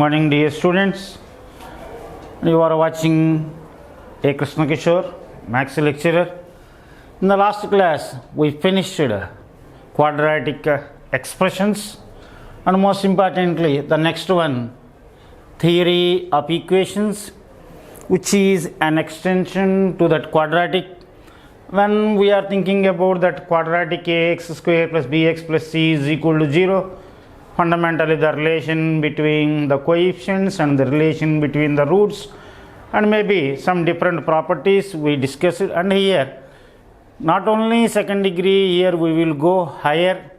morning, dear students. You are watching A. Krishna Kishore, Maths lecturer. In the last class, we finished quadratic expressions, and most importantly, the next one, theory of equations, which is an extension to that quadratic. When we are thinking about that quadratic ax square plus bx plus c is equal to 0, fundamentally the relation between the coefficients and the relation between the roots, and maybe some different properties we discussed. And here not only second degree, here we will go higher,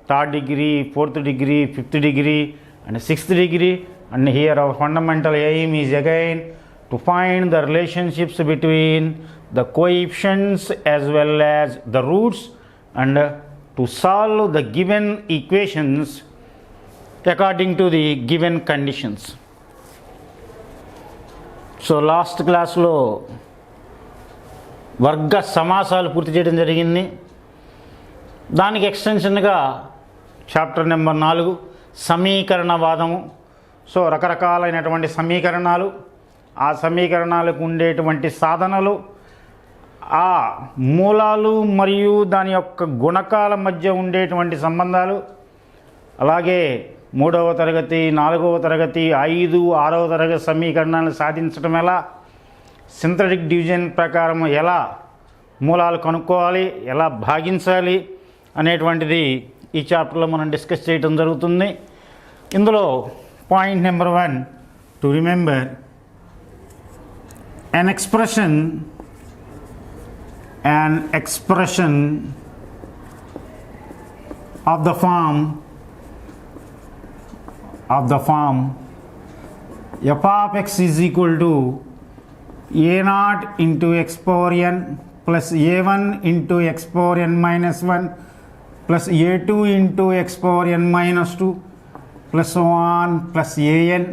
third degree, fourth degree, fifth degree and sixth degree. And here our fundamental aim is again to find the relationships between the coefficients as well as the roots, and to solve the given equations according to the given conditions. So last class లో వర్గ సమాసాలు పూర్తి చేయడం జరిగింది. దానికి ఎక్స్టెన్షన్గా chapter number 4 సమీకరణవాదము. So రకరకాలైనటువంటి సమీకరణాలు, ఆ సమీకరణాలకు ఉండేటువంటి సాధనలు, ఆ మూలాలు మరియు దాని యొక్క గుణకాల మధ్య ఉండేటువంటి సంబంధాలు, అలాగే 3వ తరగతి, 4వ తరగతి, 5, 6వ తరగతి సమీకరణాలను సాధించడం ఎలా, సింథటిక్ డివిజన్ ప్రకారం ఎలా మూలాలు కనుక్కోవాలి, ఎలా భాగించాలి అనేటువంటిది ఈ చాప్టర్లో మనం డిస్కస్ చేయడం జరుగుతుంది. ఇందులో point number 1 to remember an expression of the form f of x is equal to a0 into x power n plus a1 into x power n minus 1 plus a2 into x power n minus 2 plus so on plus an,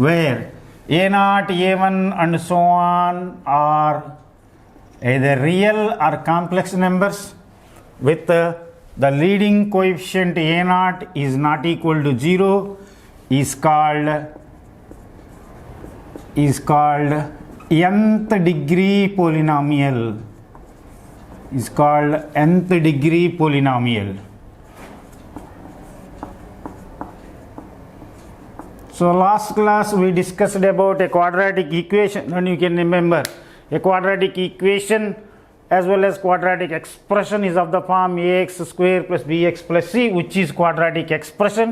where a0, a1 and so on are either real or complex numbers with the leading coefficient a0 is not equal to 0 is called nth degree polynomial. Is called nth degree polynomial. So last class we discussed about a quadratic equation, and you can remember a quadratic equation as well as quadratic expression is of the form ax square plus bx plus c, which is quadratic expression.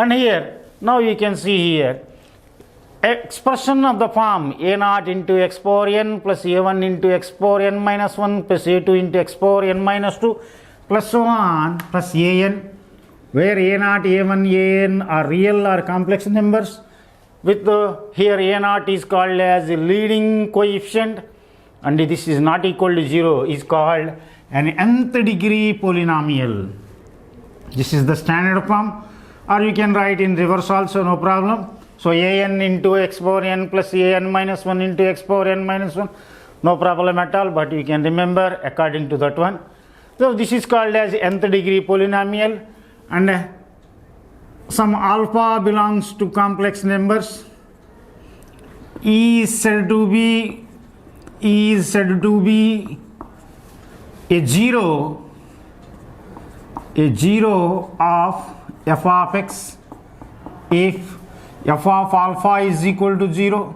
And here now you can see here expression of the form a0 into x power n plus a1 into x power n minus 1 plus a2 into x power n minus 2 plus so on plus an, where a0, a1, an are real or complex numbers with here a0 is called as a leading coefficient and this is not equal to 0 is called an nth degree polynomial. This is the standard form, or you can write in reverse also, no problem. So an into x power n plus an minus 1 into x power n minus 1, no problem at all, but you can remember according to that one. So this is called as nth degree polynomial, and some alpha belongs to complex numbers is said to be a zero of f of x if f of alpha is equal to 0.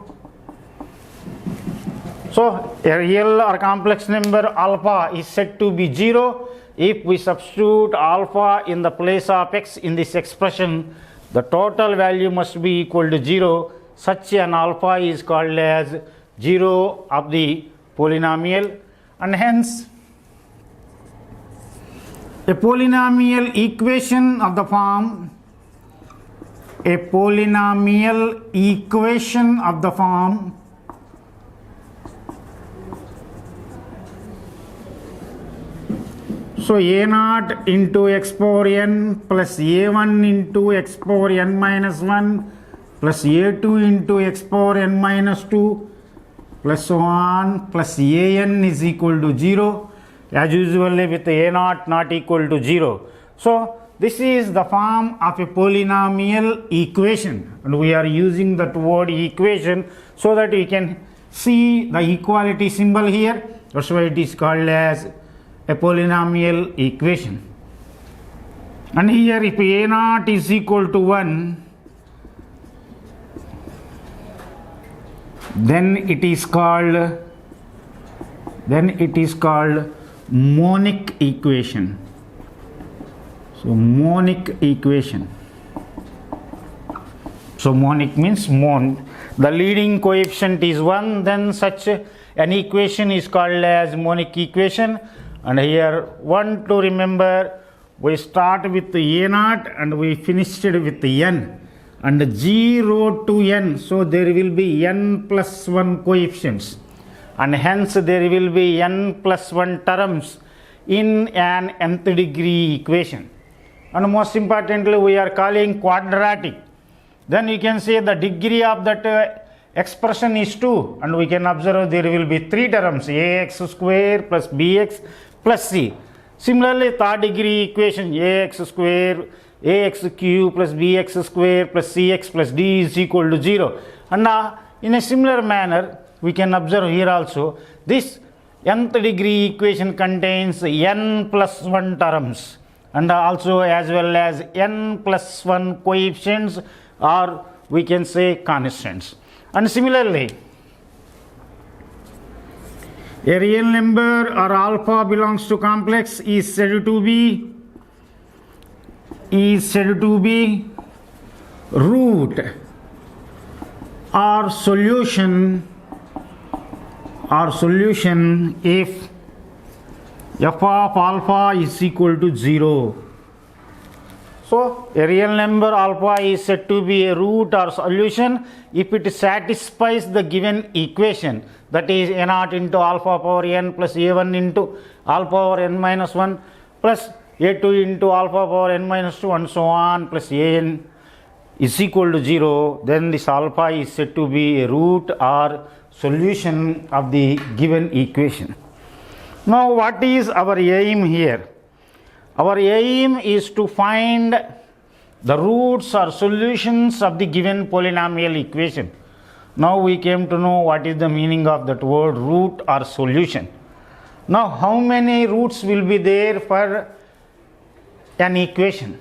So a real or complex number alpha is said to be 0 if we substitute alpha in the place of x in this expression. The total value must be equal to 0. Such an alpha is called as 0 of the polynomial, and hence a polynomial equation of the form so a0 into x power n plus a1 into x power n minus 1 plus a2 into x power n minus 2 plus so on plus an is equal to 0, as usually with a0 not equal to 0. So this is the form of a polynomial equation, and we are using that word equation so that we can see the equality symbol here. That's why it is called as a polynomial equation. And here if a naught is equal to 1, then it is called monic equation. So monic equation. So monic means the leading coefficient is 1, then such an equation is called as monic equation. And here one to remember, we start with a naught and we finished it with n, and 0 to n, so there will be n plus 1 coefficients, and hence there will be n plus 1 terms in an nth degree equation. And most importantly, we are calling quadratic. Then you can say the degree of that expression is 2, and we can observe there will be 3 terms, ax square plus bx plus c. Similarly, third degree equation, ax square, ax cube plus bx square plus cx plus d is equal to 0. And in a similar manner, we can observe here also, this nth degree equation contains n plus 1 terms, and also as well as n plus 1 coefficients, or we can say constants. And similarly, a real number or alpha belongs to complex is said to be root or solution if f of alpha is equal to 0. So a real number alpha is said to be a root or solution if it satisfies the given equation, that is a naught into alpha power n plus a1 into alpha power n minus 1 plus a2 into alpha power n minus 2 and so on plus an is equal to 0. Then this alpha is said to be a root or solution of the given equation. Now what is our aim here? Our aim is to find the roots or solutions of the given polynomial equation. Now we came to know what is the meaning of that word root or solution. Now how many roots will be there for an equation?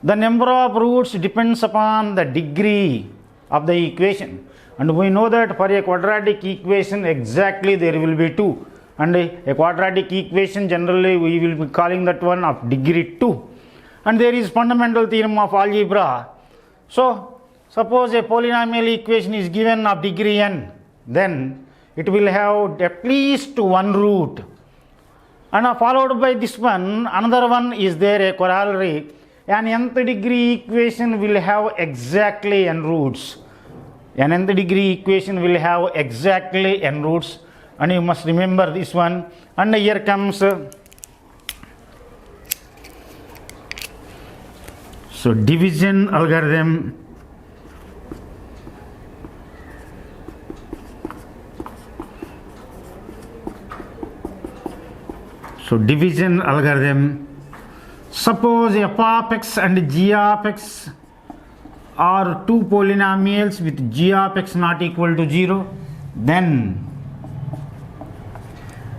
The number of roots depends upon the degree of the equation, and we know that for a quadratic equation exactly there will be 2, and a quadratic equation generally we will be calling that one of degree 2. And there is fundamental theorem of algebra. So suppose a polynomial equation is given of degree n, then it will have at least one root, and followed by this one another one is there, a corollary. An nth degree equation will have exactly n roots. An nth degree equation will have exactly n roots, and you must remember this one. And here comes so division algorithm. So division algorithm. Suppose f of x and g of x are two polynomials with g of x not equal to 0, then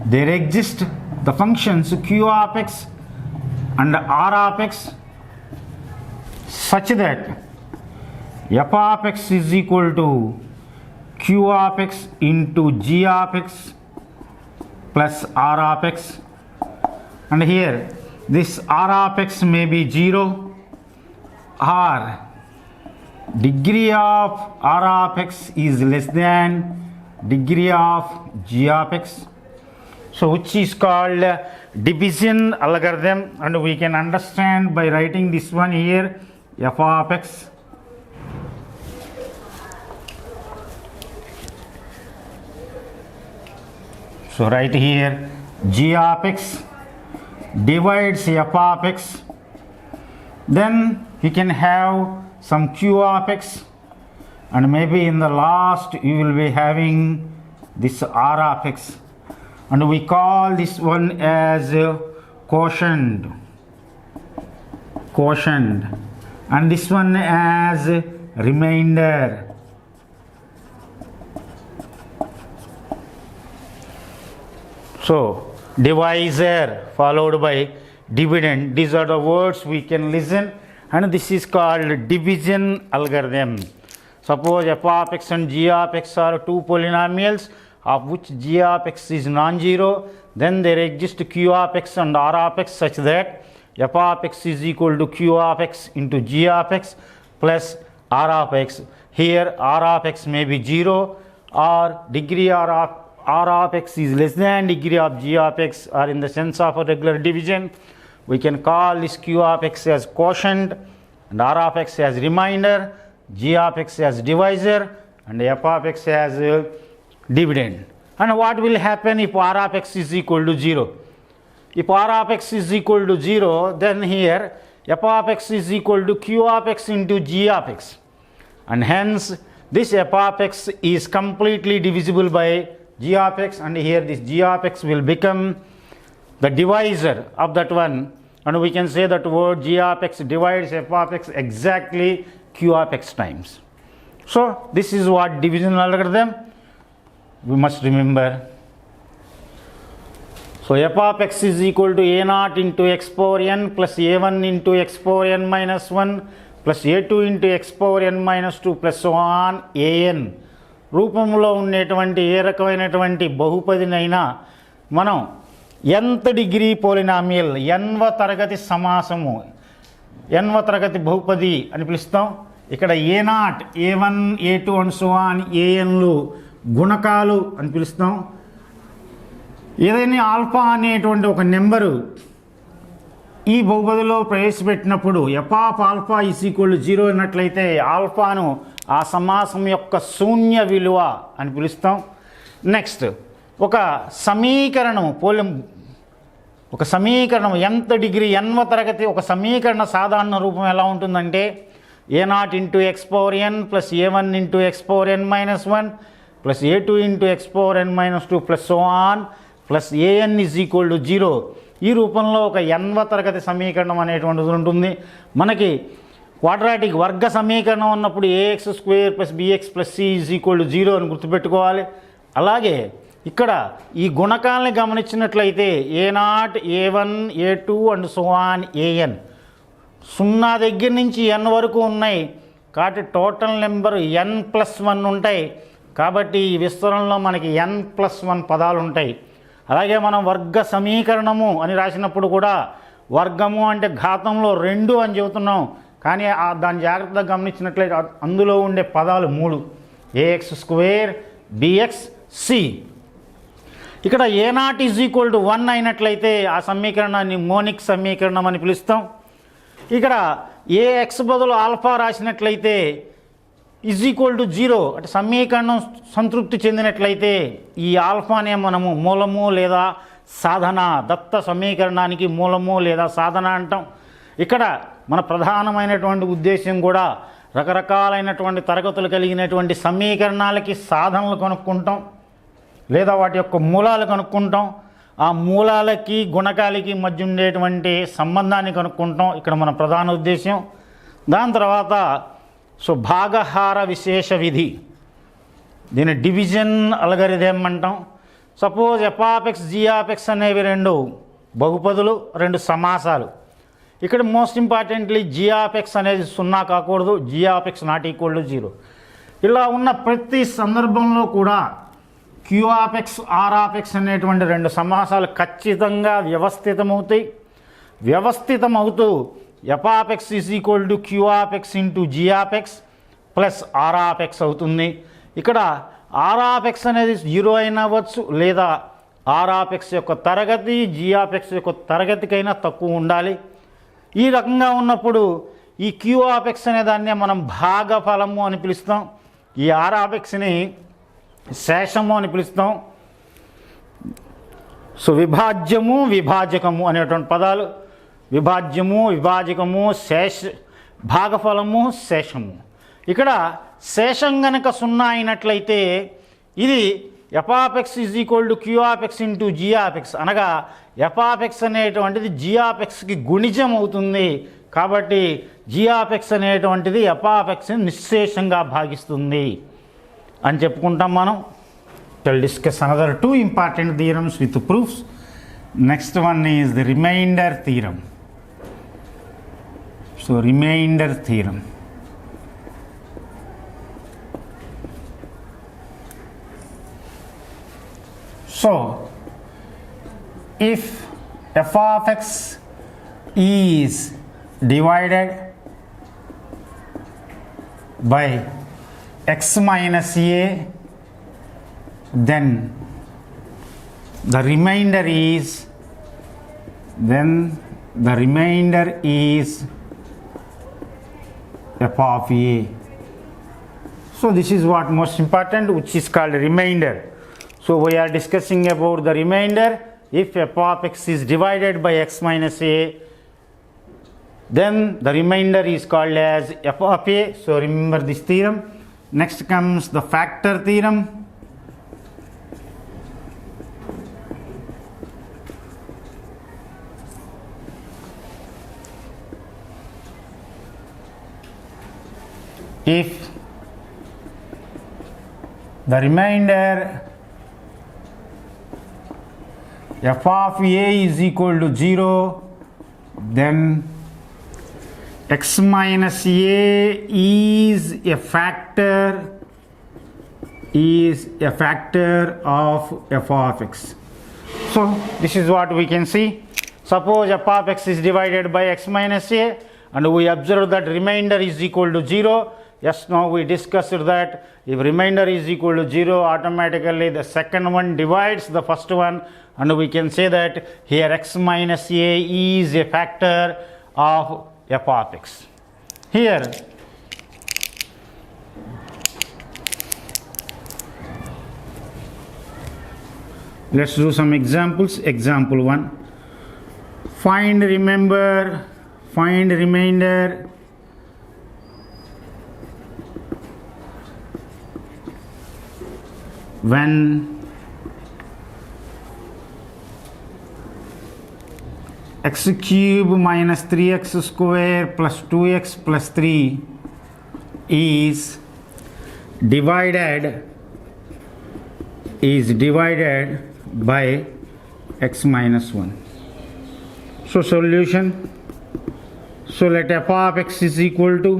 there exist the functions q of x and r of x such that f of x is equal to q of x into g of x plus r of x. And here this r of x may be 0, or degree of r of x is less than degree of g of x. So which is called division algorithm, and we can understand by writing this one here, f of x so right here g of x divides f of x, then you can have some q of x, and maybe in the last you will be having this r of x, and we call this one as quotient. quotient and this one as remainder. So divisor followed by dividend, these are the words we can listen, and this is called division algorithm. Suppose f of x and g of x are two polynomials of which g of x is non-zero, then there exists q of x and r of x such that f of x is equal to q of x into g of x plus r of x. Here r of x may be 0 or degree r of x is less than degree of g of x, or in the sense of a regular division we can call this q of x as quotient and r of x as remainder, g of x as divisor and f of x as dividend. And what will happen if r of x is equal to 0? If r of x is equal to 0, then here f of x is equal to q of x into g of x, and hence this f of x is completely divisible by g of x, and here this g of x will become the divisor of that one, and we can say that word g of x divides f of x exactly q of x times. So this is what division algorithm we must remember. So f of x is equal to a0 into x power n plus a1 into x power n minus 1 plus a2 into x power n minus 2 plus so on an రూపంలో ఉండేటువంటి ఏ రకమైనటువంటి బహుపదినైనా మనం nth degree polynomial nవ తరగతి సమాసము nవ తరగతి బహుపది అని పిలుస్తాం. ఇక్కడ a0 a1 a2 and so on anలు గుణకాలు అని పిలుస్తాం. ఏదైనా ఆల్ఫా అనేటువంటి ఒక నెంబరు ఈ బహుపదిలో ప్రవేశపెట్టినప్పుడు f of alpha is equal to 0 అన్నట్లయితే ఆల్ఫాను ఆ సమాసం యొక్క శూన్య విలువ అని పిలుస్తాం. నెక్స్ట్ ఒక సమీకరణం ఒక సమీకరణం nth డిగ్రీ nవ తరగతి ఒక సమీకరణ సాధారణ రూపం ఎలా ఉంటుందంటే a0 into x power n plus a1 into x power n minus 1 plus a2 into x power n minus 2 plus so on plus an is equal to 0. ఈ రూపంలో ఒక nవ తరగతి సమీకరణం అనేటువంటిది ఉంటుంది. మనకి క్వాడ్రాటిక్ వర్గ సమీకరణం ఉన్నప్పుడు ax square plus bx plus c is equal to 0 అని గుర్తుపెట్టుకోవాలి. అలాగే ఇక్కడ ఈ గుణకాలని గమనించినట్లయితే a0 a1 a2 and so on an 0 దగ్గర నుంచి n వరకు ఉన్నాయి కాబట్టి టోటల్ నెంబర్ n+1 ఉంటాయి. కాబట్టి ఈ విస్తరణలో మనకి n+1 పదాలు ఉంటాయి. అలాగే మనం వర్గ సమీకరణము అని రాసినప్పుడు కూడా వర్గము అంటే ఘాతంలో 2 అని చెబుతున్నాం, కానీ దాన్ని జాగ్రత్తగా గమనించినట్లయితే అందులో ఉండే పదాలు 3 ax స్క్వేర్ bx c. ఇక్కడ a0 ఈజ్ ఈక్వల్ టు 1 అయినట్లయితే ఆ సమీకరణాన్ని మోనిక్ సమీకరణం అని పిలుస్తాం. ఇక్కడ ax బదులు ఆల్ఫా రాసినట్లయితే ఈజ్ ఈక్వల్ టు 0 అంటే సమీకరణం సంతృప్తి చెందినట్లయితే ఈ ఆల్ఫానే మనము మూలము లేదా సాధన, దత్త సమీకరణానికి మూలము లేదా సాధన అంటాం. ఇక్కడ మన ప్రధానమైనటువంటి ఉద్దేశం కూడా రకరకాలైనటువంటి తరగతులు కలిగినటువంటి సమీకరణాలకి సాధనలు కనుక్కుంటాం లేదా వాటి యొక్క మూలాలు కనుక్కుంటాం. ఆ మూలాలకి గుణకాలకి మధ్య ఉండేటువంటి సంబంధాన్ని కనుక్కుంటాం ఇక్కడ మన ప్రధాన ఉద్దేశం. దాని తర్వాత భాగహార విశేష విధి, దీని డివిజన్ అల్గారిథం అంటాం. Suppose f of x g of x అనేవి 2 బహుపదులు, 2 సమాసాలు. ఇక్కడ most importantly g of x అనేది 0 కాకూడదు, g of x not equal to 0. ఇలా ఉన్న ప్రతి సందర్భంలో కూడా q of x r of x అనేటువంటి 2 సమాసాలు ఖచ్చితంగా వ్యవస్థితమవుతూ f of x is equal to q of x into g of x plus r of x అవుతుంది. ఇక్కడ r ఆఫ్ x అనేది 0 అయినా అవ్వచ్చు లేదా r ఆఫ్ x యొక్క తరగతి g ఆఫ్ x యొక్క తరగతికైనా తక్కువ ఉండాలి. ఈ రకంగా ఉన్నప్పుడు ఈ q ఆఫ్ x అనే దాన్నే మనం భాగఫలము అని పిలుస్తాం. ఈ r ఆఫ్ xని శేషము అని పిలుస్తాం. విభాజ్యము విభాజకము అనేటువంటి పదాలు, విభాజ్యము విభాజకము భాగఫలము శేషము. ఇక్కడ శేషం గనక 0 అయినట్లయితే ఇది f of x is equal to q of x into g of x, అనగా f ఆఫ్ x అనేటువంటిది g ఆఫ్ xకి గుణిజం అవుతుంది. కాబట్టి g ఆఫ్ x అనేటువంటిది f ఆఫ్ xని నిశ్శేషంగా భాగిస్తుంది అని చెప్పుకుంటాం మనం. We'll discuss another two important theorems with proofs. Next one is the remainder theorem. So remainder theorem. So if f of x is divided by x minus a, then the remainder is f of a. So this is what most important, which is called remainder. So we are discussing about the remainder. If f of x is divided by x minus a, then the remainder is called as f of a. So remember this theorem. Next comes the factor theorem. If the remainder f of a is equal to 0, then x minus a is a factor of f of x. So this is what we can see. Suppose f of x is divided by x minus a and we observe that remainder is equal to 0. Yes, now we discussed that if remainder is equal to 0, automatically the second one divides the first one, and we can say that here x minus a is a factor of f of x. Here let's do some examples. Example 1, find remainder when x cube minus 3x square plus 2x plus 3 is divided by x minus 1. So solution. So let f of x is equal to,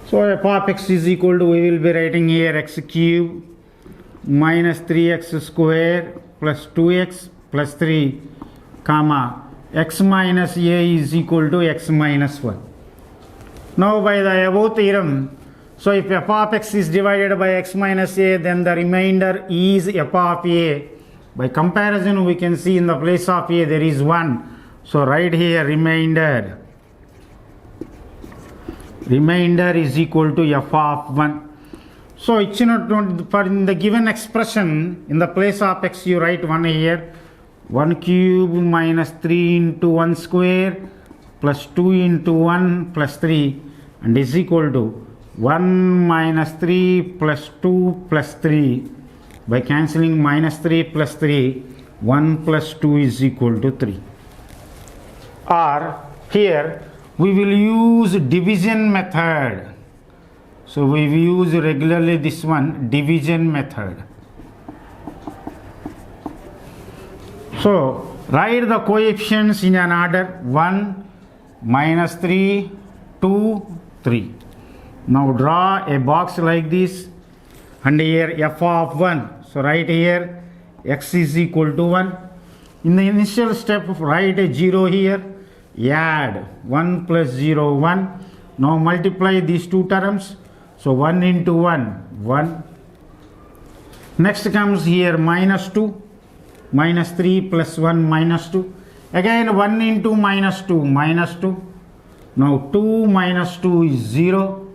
f of x is equal to, we will be writing here x cube minus 3x square plus 2x plus 3 comma x minus a is equal to x minus 1. Now by the above theorem, so if f of x is divided by x minus a, then the remainder is f of a. By comparison, we can see in the place of a there is 1. So write here remainder is equal to f of 1. So for in the given expression, in the place of x you write 1 here, 1 cube minus 3 into 1 square plus 2 into 1 plus 3 and is equal to 1 minus 3 plus 2 plus 3. By cancelling minus 3 plus 3, 1 plus 2 is equal to 3. Or here we will use division method. So we use regularly this one, division method. So write the coefficients in an order 1, minus 3, 2, 3. Now draw a box like this and here f of 1. So write here x is equal to 1. In the initial step, write a 0 here, add 1 plus 0, 1. Now multiply these two terms. So 1 into 1, 1. Next comes here minus 2, minus 3 plus 1, minus 2. Again 1 into minus 2, minus 2. Now 2 minus 2 is 0.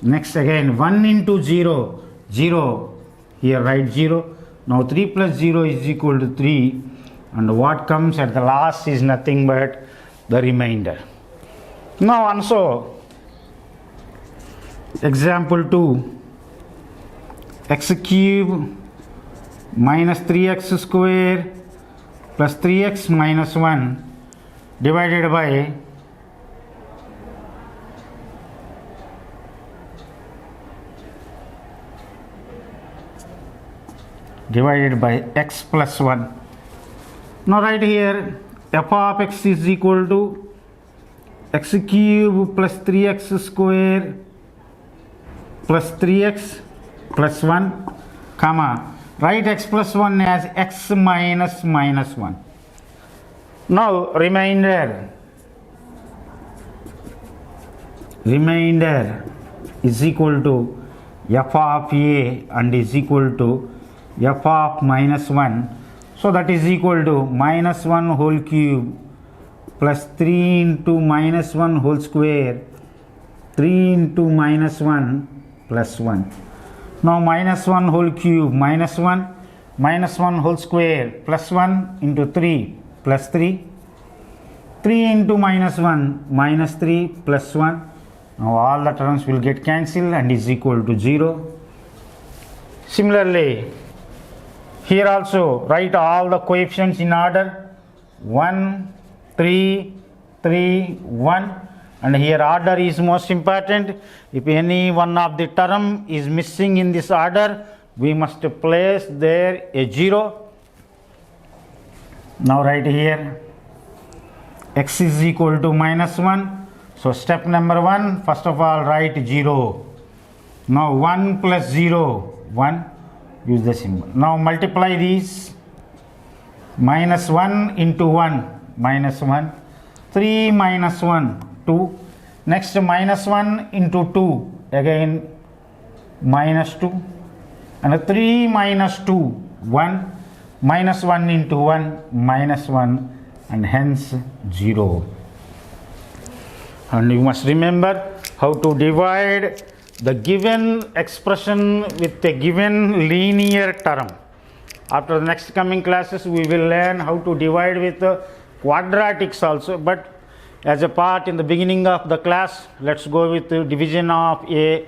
Next again 1 into 0, 0. Here write 0. Now 3 plus 0 is equal to 3. And what comes at the last is nothing but the remainder. Now also example 2, x cube minus 3x square plus 3x minus 1 divided by divided by x plus 1. Now write here f of x is equal to x cube plus 3x square plus 3x plus 1, comma, write x plus 1 as x minus minus 1. Now remainder is equal to f of a and is equal to f of minus 1. So that is equal to minus 1 whole cube plus 3 into minus 1 whole square, 3 into minus 1 plus 1. Now minus 1 whole cube minus 1, minus 1 whole square plus 1 into 3 plus 3, 3 into minus 1 minus 3 plus 1. Now all the terms will get cancelled and is equal to 0. Similarly, here also write all the coefficients in order 1, 3, 3, 1, and here order is most important. If any one of the term is missing in this order, we must place there a 0. Now write here x is equal to minus 1. So step number 1, first of all write 0. Now 1 plus 0, 1, use the symbol. Now multiply these, minus 1 into 1, minus 1, 3 minus 1, 2, next minus 1 into 2, again minus 2, and 3 minus 2, 1, minus 1 into 1, minus 1, and hence 0. And you must remember how to divide the given expression with a given linear term. After the next coming classes, we will learn how to divide with quadratics also, but as a part in the beginning of the class, let's go with the division of a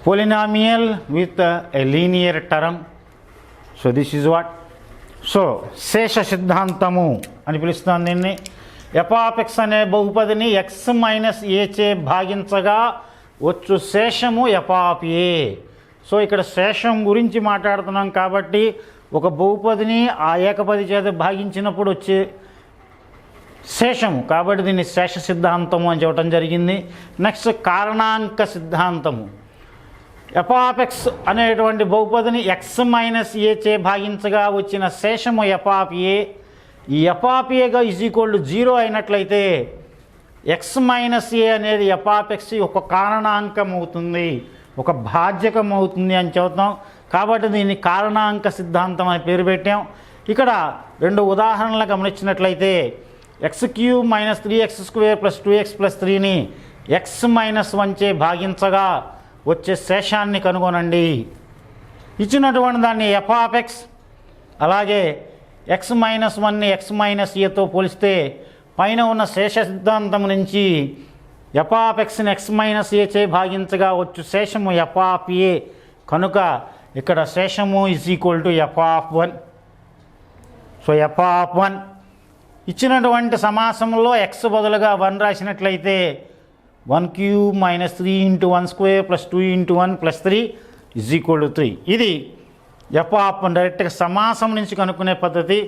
polynomial with a linear term. So this is what? So శేష సిద్ధాంతము అని పిలుస్తాను దీన్ని. f of x అనే బహుపదిని x minus a చే భాగించగా వచ్చు శేషము f of a. So ఇక్కడ శేషం గురించి మాట్లాడుతున్నాం కాబట్టి ఒక బహుపదిని ఆ ఏకపది చేత భాగించినప్పుడు వచ్చే శేషము, కాబట్టి దీన్ని శేష సిద్ధాంతము అని చెప్పడం జరిగింది. నెక్స్ట్ కారణాంక సిద్ధాంతము. f of x అనేటువంటి బహుపదిని x మైనస్ a చే భాగించగా వచ్చిన శేషము f of a. ఈ f of a is equal to 0 అయినట్లయితే x మైనస్ a అనేది f of x ఒక కారణాంకం అవుతుంది, ఒక భాజ్యకం అవుతుంది అని చెబుతాం. కాబట్టి దీన్ని కారణాంక సిద్ధాంతం అని పేరు పెట్టాం. ఇక్కడ రెండు ఉదాహరణలు గమనించినట్లయితే x cube minus 3x square plus 2x plus 3ని x మైనస్ 1 చే భాగించగా వచ్చే శేషాన్ని కనుగొనండి. ఇచ్చినటువంటి దాన్ని f of x, అలాగే x మైనస్ 1ని x మైనస్ aతో పోలిస్తే పైన ఉన్న శేష సిద్ధాంతం నుంచి f of xని x మైనస్ a చే భాగించగా వచ్చు శేషము f of a కనుక ఇక్కడ శేషము is equal to f of 1. So f of 1 ఇచ్చినటువంటి సమాసంలో x బదులుగా 1 రాసినట్లయితే 1 cube minus 3 into 1 square plus 2 into 1 plus 3 is equal to 3. ఇది f of 1 డైరెక్ట్గా సమాసం నుంచి కనుక్కునే పద్ధతి.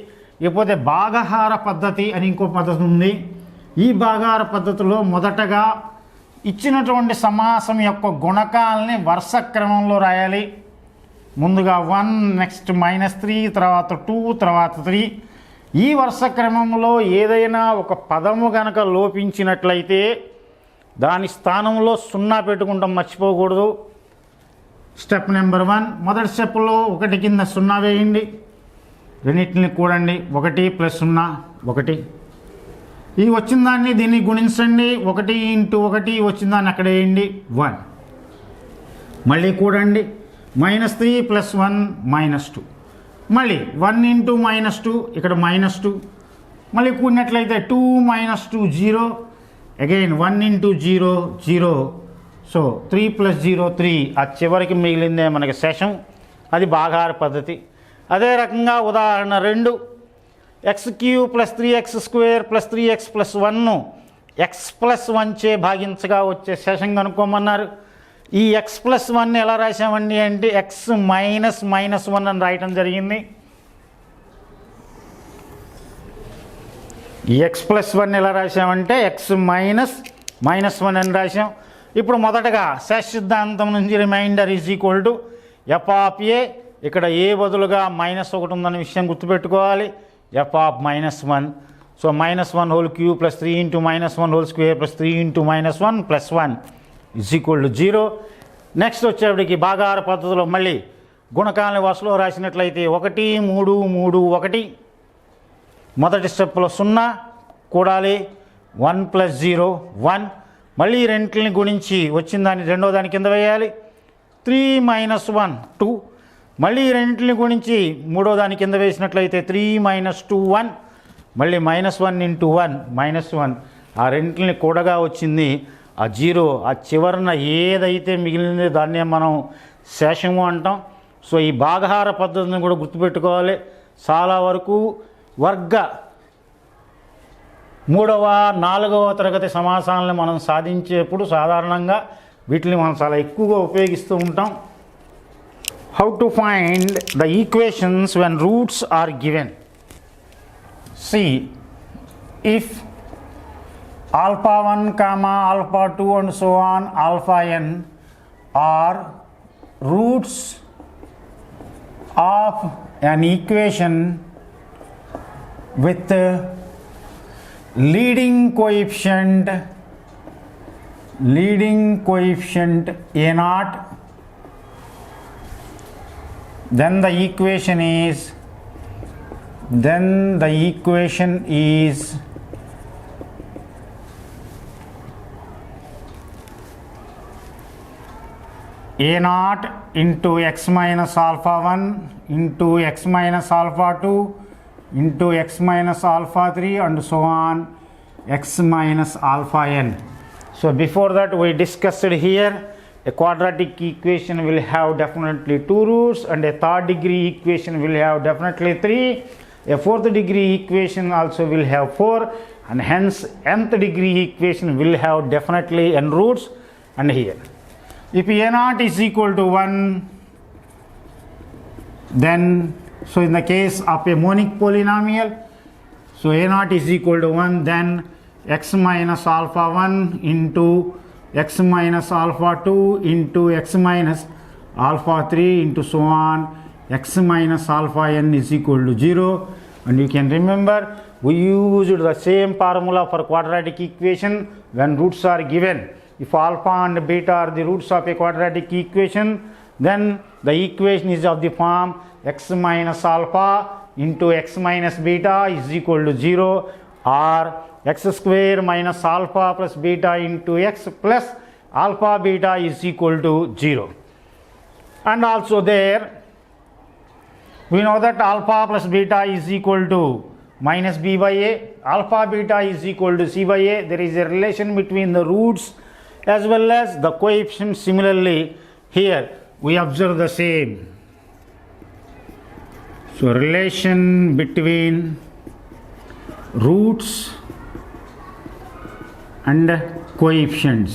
ఇకపోతే భాగహార పద్ధతి అని ఇంకో పద్ధతి ఉంది. ఈ భాగహార పద్ధతిలో మొదటగా ఇచ్చినటువంటి సమాసం యొక్క గుణకాలని వరుస క్రమంలో రాయాలి. ముందుగా 1, నెక్స్ట్ -3, తర్వాత 2, తర్వాత 3. ఈ వరుస క్రమంలో ఏదైనా ఒక పదము కనుక లోపించినట్లయితే దాని స్థానంలో 0 పెట్టుకుంటాం, మర్చిపోకూడదు. స్టెప్ నెంబర్ 1, మొదటి స్టెప్లో 1 కింద 0 వేయండి, రెండింటిని కూడండి. 1 + 0 1. ఈ వచ్చిన దాన్ని దీన్ని గుణించండి. 1 ఇంటూ 1 వచ్చిన దాన్ని అక్కడ వేయండి 1. మళ్ళీ కూడండి. -3 + 1 -2. మళ్ళీ 1 ఇంటూ -2 ఇక్కడ -2. మళ్ళీ కూడినట్లయితే 2 - 2 0. Again 1 into 0 0. సో 3 + 0 3. ఆ చివరికి మిగిలిందే మనకి శేషం. అది భాగాహార పద్ధతి. అదే రకంగా ఉదాహరణ 2, x cube plus 3x square plus 3x plus 1ను x + 1 చే భాగించగా వచ్చే శేషం కనుక్కోమన్నారు. ఈ x+1 ఎలా రాసామండి అంటే x మైనస్ -1 అని రాయటం జరిగింది. ఈ x+1 ఎలా రాసామంటే x మైనస్ -1 అని రాసాం. ఇప్పుడు మొదటగా సెస్ సిద్ధాంతం నుంచి remainder is equal to F of A, ఇక్కడ ఏ బదులుగా -1 ఉందన్న విషయం గుర్తుపెట్టుకోవాలి. F of -1, so -1 whole cube plus 3 into -1 whole square plus 3 into -1 plus 1 is equal to 0. Next వచ్చేప్పటికి భాగాహార పద్ధతిలో మళ్ళీ గుణకాలని వరుసలో రాసినట్లయితే 1 3 3 1, మొదటి స్టెప్లో 0 కూడాలి, 1 + 0 1, మళ్ళీ రెంటిని గుణించి వచ్చిన దాన్ని రెండో దాని కింద వేయాలి. 3 - 1 2, మళ్ళీ రెంటిని గుణించి మూడో దాని కింద వేసినట్లయితే 3 - 2 1, మళ్ళీ -1 ఇంటూ 1 -1, ఆ రెంటిని కూడగా వచ్చింది ఆ 0. ఆ చివరన ఏదైతే మిగిలిందో దాన్నే మనం శేషము అంటాం. సో ఈ భాగహార పద్ధతిని కూడా గుర్తుపెట్టుకోవాలి. చాలా వరకు వర్గ 3వ 4వ తరగతి సమాసాలను మనం సాధించేప్పుడు సాధారణంగా వీటిని మనం చాలా ఎక్కువగా ఉపయోగిస్తూ ఉంటాం. How to find the equations when roots are given. See, if alpha 1 comma alpha 2 and so on alpha n are roots of an equation with leading coefficient a naught, then the equation is a naught into x minus alpha 1 into x minus alpha 2 into x minus alpha 3 and so on x minus alpha n. So before that we discussed here a quadratic equation will have definitely 2 roots and a third degree equation will have definitely 3. A fourth degree equation also will have 4, and hence nth degree equation will have definitely n roots. And here if a naught is equal to 1, then so in the case of a monic polynomial, so a naught is equal to 1, then x minus alpha 1 into x minus alpha 2 into x minus alpha 3 into so on x minus alpha n is equal to 0. And you can remember we used the same formula for quadratic equation when roots are given. If alpha and beta are the roots of a quadratic equation, then the equation is of the form x minus alpha into x minus beta is equal to 0, or x square minus alpha plus beta into x plus alpha beta is equal to 0. And also there we know that alpha plus beta is equal to minus b by a, alpha beta is equal to c by a. There is a relation between the roots as well as the coefficients. Similarly here we observe the same. So relation between roots and coefficients.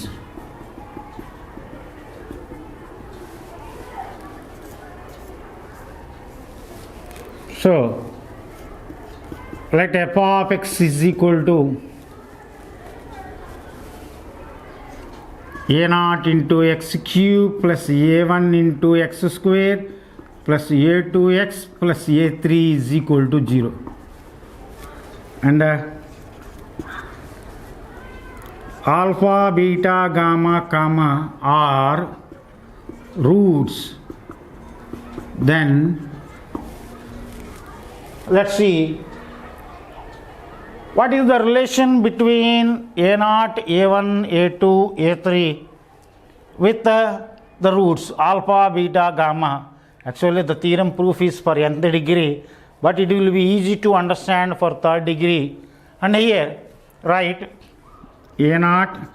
So let f of x is equal to a naught into x cube plus a1 into x square plus a2x plus a3 is equal to 0. And alpha, beta, gamma, comma are roots. Then let's see what is the relation between a0, a1, a2, a3 with the roots alpha, beta, gamma. Actually the theorem proof is for nth degree, but it will be easy to understand for third degree. And here write a0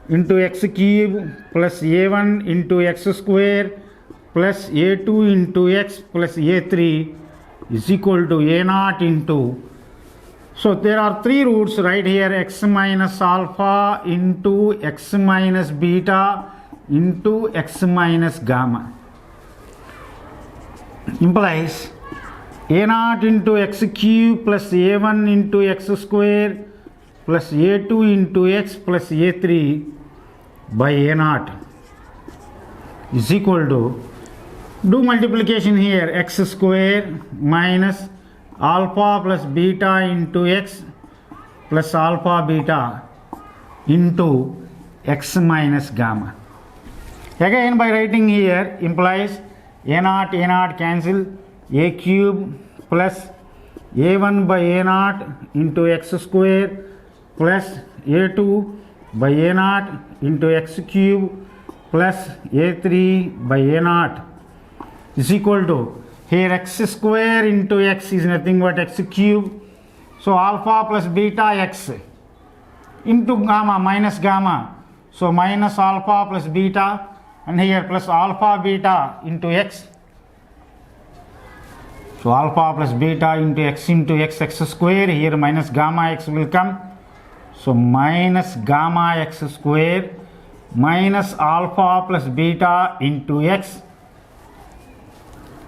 into x cube plus a1 into x square plus a2 into x plus a3 is equal to a0 into, so there are 3 roots right here, x minus alpha into x minus beta into x minus gamma implies a0 into x cube plus a1 into x square plus a2 into x plus a3 by a0 is equal to, do multiplication here, x square minus alpha plus beta into x plus alpha beta into x minus gamma. Again by writing here implies a0 cancel, a cube plus a1 by a0 into x square plus a2 by a0 into x cube plus a3 by a0 is equal to, here x square into x is nothing but x cube, so alpha plus beta x into gamma minus gamma, so minus alpha plus beta, and here plus alpha beta into x, so alpha plus beta into x square, here minus gamma x will come, so minus gamma x square minus alpha plus beta into x,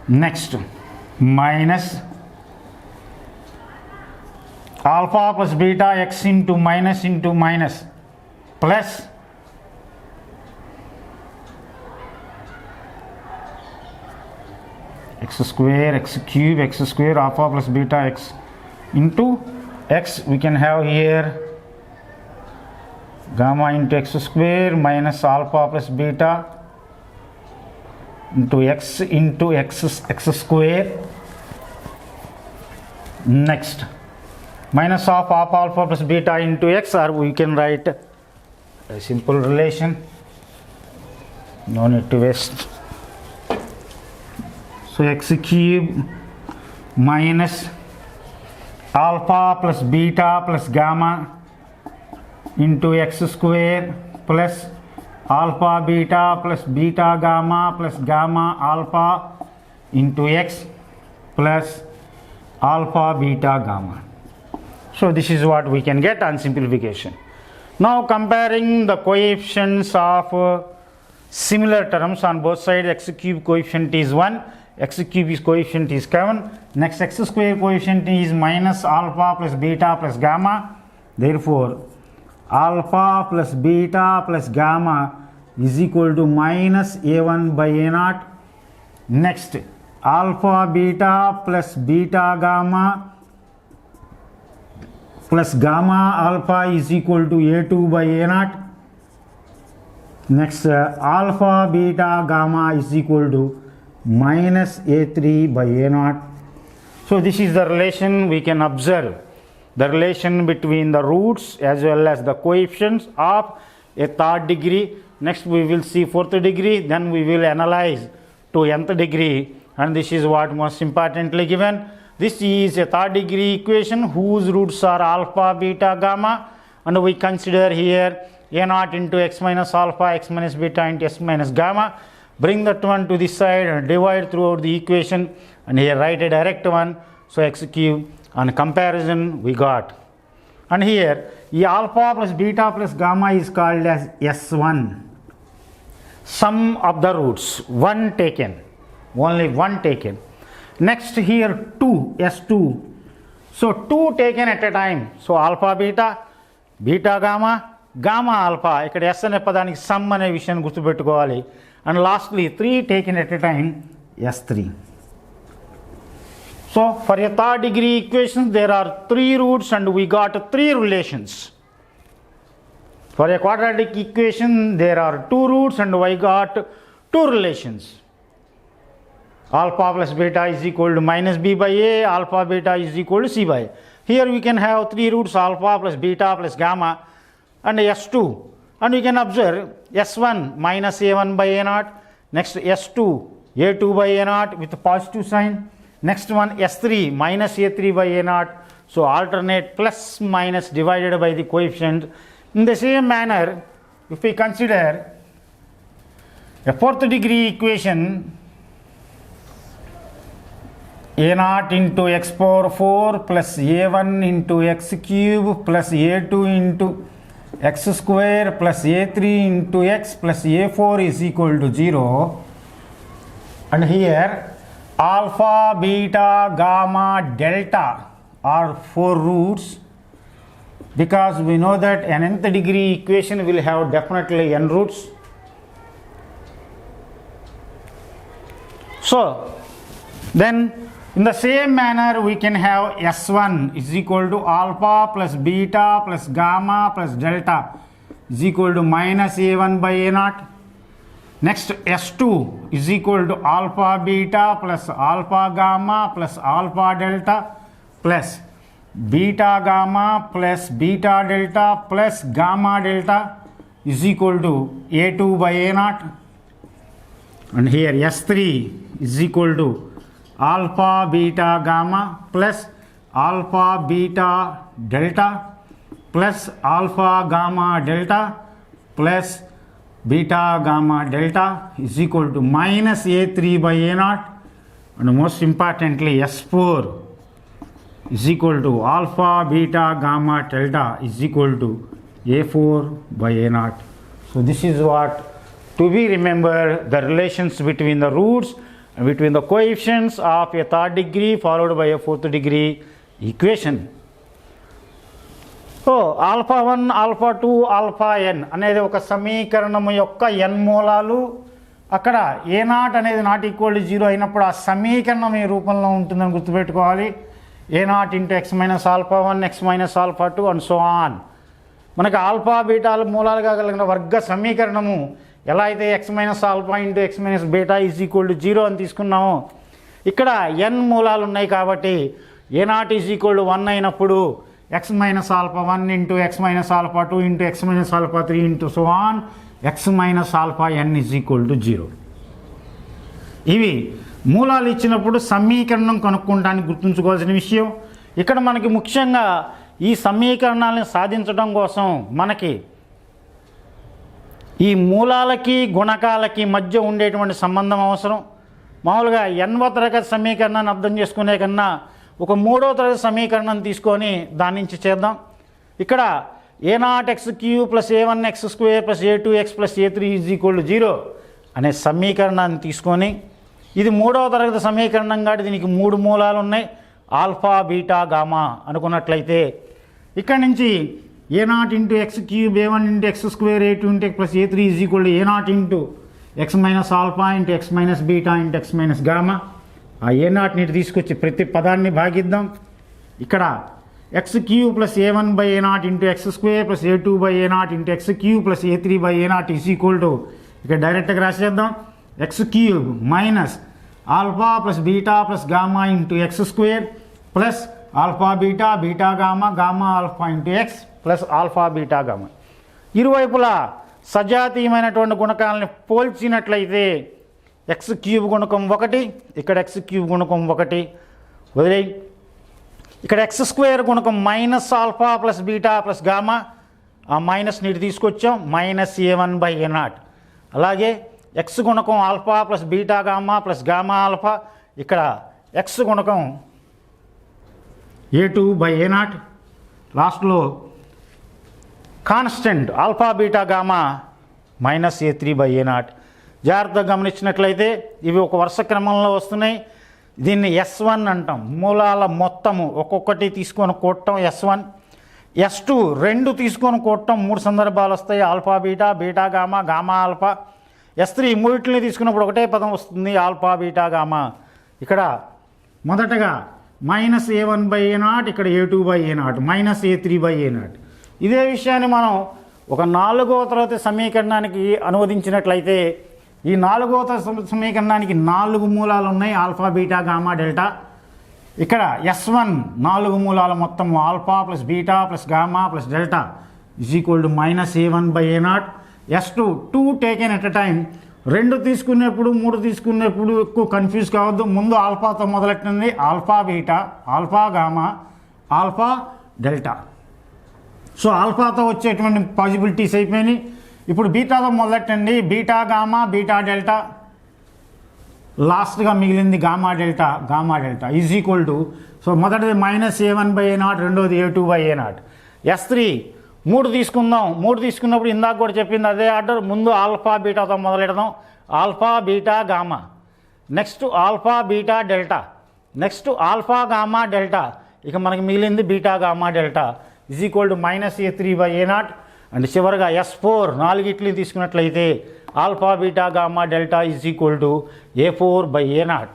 next minus alpha plus beta x into minus plus x square, x cube, x square, alpha plus beta x into x. We can have here gamma into x square minus alpha plus beta into x square, next minus of alpha plus beta into x, or we can write a simple relation, no need to waste. So x cube minus alpha plus beta plus gamma into x square plus alpha beta plus beta gamma plus gamma alpha into x plus alpha beta gamma. So this is what we can get on simplification. Now comparing the coefficients of similar terms on both sides, x cube coefficient is 1, x cube is coefficient is 7, next x square coefficient is minus alpha plus beta plus gamma, therefore alpha plus beta plus gamma is equal to minus a1 by a0, next alpha beta plus beta gamma plus gamma alpha is equal to a2 by a0, next alpha beta gamma is equal to minus a3 by a0. So this is the relation we can observe, the relation between the roots as well as the coefficients of a third degree. Next we will see fourth degree, then we will analyze to nth degree, and this is what most importantly given. This is a third degree equation whose roots are alpha, beta, gamma, and we consider here a0 into x minus alpha, x minus beta into x minus gamma. Bring that one to this side and divide throughout the equation, and here write a direct one, so x cube, on comparison we got. And here the alpha plus beta plus gamma is called as S1, sum of the roots, one taken, only one taken. Next here 2, S2, so 2 taken at a time, so alpha beta, beta gamma, gamma alpha, ఇక్కడ S అనే పదానికి some అనే విషయాన్ని గుర్తుపెట్టుకోవాలి. And lastly 3 taken at a time, S3. So for a third degree equation there are 3 roots and we got 3 relations. For a quadratic equation there are 2 roots and we got 2 relations. Alpha plus beta is equal to minus b by a, alpha beta is equal to c by a. Here we can have 3 roots, alpha plus beta plus gamma, and S2, and we can observe S1 minus a1 by a0, next S2 a2 by a0 with a positive sign, next one S3 minus a3 by a0, so alternate plus minus divided by the coefficient. In the same manner, if we consider a fourth degree equation, a0 into x power 4 plus a1 into x cube plus a2 into x square plus a3 into x plus a4 is equal to 0, and here alpha, beta, gamma, delta are 4 roots, because we know that an nth degree equation will have definitely n roots. So then in the same manner we can have S1 is equal to alpha plus beta plus gamma plus delta is equal to minus a1 by a0. Next, S2 is equal to alpha beta plus alpha gamma plus alpha delta plus beta gamma plus beta delta plus gamma delta is equal to a2 by a0. And here S3 is equal to alpha beta gamma plus alpha beta delta plus alpha gamma delta plus beta gamma delta is equal to minus a3 by a0. And most importantly, S4 is equal to alpha beta gamma delta is equal to a4 by a0. So this is what to be remembered, the relations between the roots and between the coefficients of a third degree followed by a fourth degree equation. So alpha 1 alpha 2 alpha n అనేది ఒక సమీకరణం యొక్క n మూలాలు. అక్కడ A nought అనేది nought equal to 0 అయినప్పుడు ఆ సమీకరణం ఈ రూపంలో ఉంటుందని గుర్తుపెట్టుకోవాలి. A nought into X minus alpha 1 X minus alpha 2 and so on. మనకి ఆల్ఫా బీటాలు మూలాలుగా కలిగిన వర్గ సమీకరణము ఎలా అయితే X minus alpha into X minus beta is equal to 0 అని తీసుకున్నామో, ఇక్కడ n మూలాలు ఉన్నాయి కాబట్టి ఏ నాట్ ఈజ్ ఈక్వల్ టు 1 అయినప్పుడు X minus alpha 1 into X minus alpha 2 into X minus alpha 3 into so on X minus alpha n is equal to 0. ఇవి మూలాలు ఇచ్చినప్పుడు సమీకరణం కనుక్కోవడానికి గుర్తుంచుకోవాల్సిన విషయం. ఇక్కడ మనకి ముఖ్యంగా ఈ సమీకరణాలను సాధించడం కోసం మనకి ఈ మూలాలకి గుణకాలకి మధ్య ఉండేటువంటి సంబంధం అవసరం. మామూలుగా n వ తరగతి సమీకరణాన్ని అర్థం చేసుకునే కన్నా ఒక 3వ తరగతి సమీకరణం తీసుకొని దాని నుంచి చేద్దాం. ఇక్కడ A nought X cube plus A one X square plus A two X plus ఏ3 ఈజ్ ఈక్వల్ టు 0 అనే సమీకరణాన్ని తీసుకొని, ఇది 3వ తరగతి సమీకరణం కాబట్టి దీనికి 3 మూలాలు ఉన్నాయి, ఆల్ఫా బీటా గామా అనుకున్నట్లయితే ఇక్కడ నుంచి A nought into X cube A one into X square A two into X plus ఏ3 is equal to A nought into X minus alpha into X minus beta into X minus gamma. ఆ A నాట్ని తీసుకొచ్చి ప్రతి పదాన్ని భాగిద్దాం. ఇక్కడ X cube plus A one by A nought into X square plus A two by A nought into X cube plus ఏ3 by A nought is equal to, ఇక్కడ డైరెక్ట్గా రాసేద్దాం, X cube minus alpha plus beta plus gamma into X square plus alpha beta beta gamma gamma alpha into X plus alpha beta gamma. ఇరువైపులా సజాతీయమైనటువంటి గుణకాలని పోల్చినట్లయితే X cube గుణకం 1, ఇక్కడ X cube గుణకం 1 వదిలేయి. ఇక్కడ ఎక్స్ స్క్వేర్ గుణకం minus alpha plus beta plus gamma, ఆ మైనస్ నీటి తీసుకొచ్చాం, minus A one by A nought. అలాగే ఎక్స్ గుణకం alpha plus beta gamma plus gamma alpha, ఇక్కడ ఎక్స్ గుణకం ఏ2 బై ఏ నాట్. లాస్ట్లో constant alpha beta gamma minus ఏ3 బై ఏ నాట్. జాగ్రత్తగా గమనించినట్లయితే ఇవి ఒక వరుస క్రమంలో వస్తున్నాయి. దీన్ని S1 అంటాం. మూలాల మొత్తము ఒక్కొక్కటి తీసుకొని కూడటం S1. S2 2 తీసుకొని కూడటం 3 సందర్భాలు వస్తాయి, alpha beta beta gamma gamma alpha. S3 మూడింటిని తీసుకున్నప్పుడు ఒకటే పదం వస్తుంది, ఆల్ఫా బీటా గామా. ఇక్కడ మొదటగా minus A one by A nought, ఇక్కడ A two by A nought, minus ఏ3 బై ఏ నాట్. ఇదే విషయాన్ని మనం ఒక 4వ తరగతి సమీకరణానికి అనువదించినట్లయితే ఈ 4వ తరగతి సమీకరణానికి 4 మూలాలు ఉన్నాయి, ఆల్ఫా బీటా గామా డెల్టా. ఇక్కడ S1 4 మూలాల మొత్తం alpha plus beta plus gamma plus delta is equal to minus A one by A nought. S2 2 taken at a time. 2 తీసుకునేప్పుడు 3 తీసుకునేప్పుడు ఎక్కువ కన్ఫ్యూజ్ కావద్దు. ముందు ఆల్ఫాతో మొదలెట్టండి, alpha beta alpha gamma alpha delta. So ఆల్ఫాతో వచ్చేటువంటి పాసిబిలిటీస్ అయిపోయినాయి. ఇప్పుడు బీటాతో మొదలెట్టండి, బీటా గామా బీటా డెల్టా, లాస్ట్గా మిగిలింది gamma delta is equal to, so మొదటిది minus A one by A nought, రెండోది A two by A not. S3 మూడు తీసుకుందాం. మూడు తీసుకున్నప్పుడు ఇందాక కూడా చెప్పింది అదే ఆర్డర్. ముందు ఆల్ఫా బీటాతో మొదలెడదాం. Alpha beta gamma, next alpha beta delta, next alpha gamma delta, ఇక మనకి మిగిలింది beta gamma delta is equal to -A3/A0. And చివరిగా S4 నాలుగిట్లని తీసుకున్నట్లయితే alpha beta gamma delta is equal to A4/A0.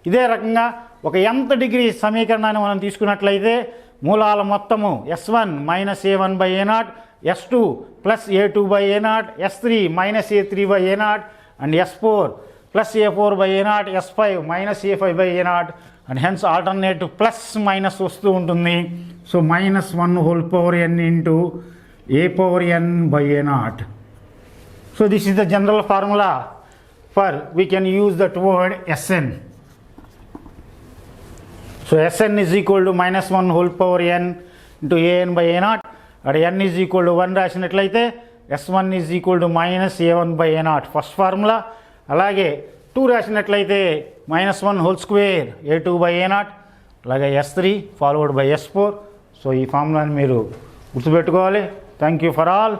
ఇదే రకంగా ఒక nth డిగ్రీ సమీకరణాన్ని మనం తీసుకున్నట్లయితే మూలాల మొత్తము S1 -A1/A0, S2 +A2/A0, S3 -A3/A0 and S4 +A4/A0, S5 -A5/A0 and hence alternative plus minus వస్తూ ఉంటుంది. So -1n into A/n/A0. So this is the general formula for we can use that word Sn. So Sn is equal to -1n into an/A0. at n is equal to 1 రాసినట్లయితే S1 is equal to -A1/A0 first formula. అలాగే 2 రాసినట్లయితే -1² A2/A0. అలాగే S3 followed by S4. So ఈ ఫార్ములాని మీరు గుర్తుపెట్టుకోవాలి. Thank you for all.